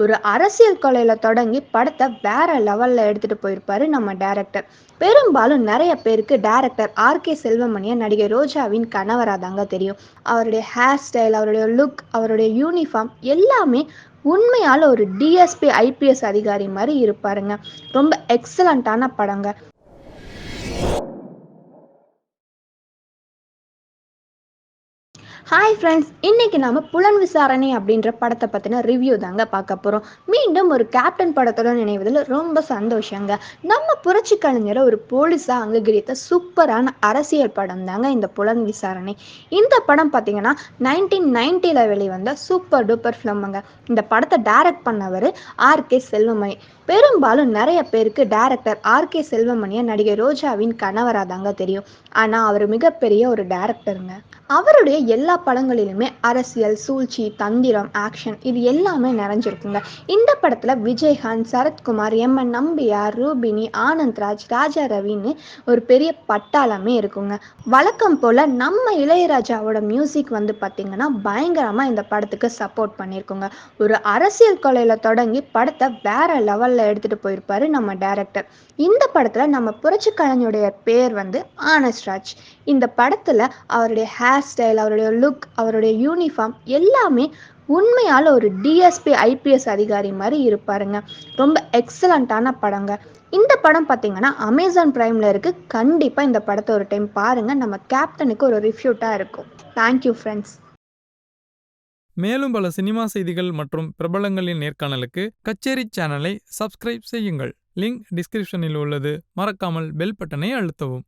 ஒரு அரசியல் கொலையில தொடங்கி படத்தை வேற லெவல்ல எடுத்துட்டு போயிருப்பாரு நம்ம டைரக்டர். பெரும்பாலும் நிறைய பேருக்கு டைரக்டர் ஆர்.கே. செல்வமணியை நடிகை ரோஜாவின் கணவராக தாங்க தெரியும். அவருடைய ஹேர் ஸ்டைல், அவருடைய லுக், அவருடைய யூனிஃபார்ம் எல்லாமே உண்மையால ஒரு டிஎஸ்பி ஐபிஎஸ் அதிகாரி மாதிரி இருப்பாருங்க. ரொம்ப எக்ஸலண்டான படங்க. ஹாய் ஃப்ரெண்ட்ஸ், இன்னைக்கு நாம புலன் விசாரணை அப்படின்ற படத்தை பற்றின ரிவ்யூ தாங்க பார்க்க போகிறோம். மீண்டும் ஒரு கேப்டன் படத்தோட நினைவதில் ரொம்ப சந்தோஷங்க. நம்ம புரட்சி கலைஞரை ஒரு போலீஸாக அங்கீகரித்த சூப்பரான அரசியல் படம் தாங்க இந்த புலன் விசாரணை. இந்த படம் பார்த்தீங்கன்னா 1990 வெளிவந்த சூப்பர் டூப்பர் ஃபிலிமுங்க. இந்த படத்தை டைரக்ட் பண்ணவர் ஆர்.கே. செல்வமணி. பெரும்பாலும் நிறைய பேருக்கு டைரக்டர் ஆர்.கே. செல்வமணியை நடிகை ரோஜாவின் கணவராக தாங்க தெரியும். ஆனால் அவர் மிகப்பெரிய ஒரு டைரக்டருங்க. அவருடைய எல்லா படங்களிலுமே அரசியல், சூழ்ச்சி, தந்திரம், ஆக்ஷன் இது எல்லாமே நிறைஞ்சிருக்குங்க. இந்த படத்தில் விஜயகாந்த், சரத்குமார், எம்.என். நம்பியார், ரூபினி, ஆனந்த்ராஜ், ராஜா ரவின்னு ஒரு பெரிய பட்டாளமே இருக்குங்க. வழக்கம் போல் நம்ம இளையராஜாவோட மியூசிக் வந்து பார்த்திங்கன்னா பயங்கரமாக இந்த படத்துக்கு சப்போர்ட் பண்ணியிருக்குங்க. ஒரு அரசியல் கொலையில் தொடங்கி படத்தை வேற லெவலில் எடுத்துகிட்டு போயிருப்பாரு நம்ம டைரக்டர். இந்த படத்தில் நம்ம புரட்சி கலைஞருடைய பேர் வந்து ஆனஸ்ராஜ். இந்த படத்தில் அவருடைய ஹேர் ஸ்டைல், அவருடைய லுக், அவருடைய யூனிஃபார்ம் எல்லாமே உண்மையால் ஒரு டிஎஸ்பி ஐபிஎஸ் அதிகாரி மாதிரி இருப்பாருங்க. ரொம்ப எக்ஸலண்ட்டான படங்க. இந்த படம் பார்த்தீங்கன்னா அமேசான் பிரைமில் இருக்குது. கண்டிப்பாக இந்த படத்தை ஒரு டைம் பாருங்கள். நம்ம கேப்டனுக்கு ஒரு ரிஃப்யூட்டாக இருக்கும். Thank you friends. மேலும் பல சினிமா செய்திகள் மற்றும் பிரபலங்களின் நேர்காணலுக்கு கச்சேரி சேனலை சப்ஸ்கிரைப் செய்யுங்கள். லிங்க் டிஸ்கிரிப்ஷனில் உள்ளது. மறக்காமல் பெல் பட்டனை அழுத்தவும்.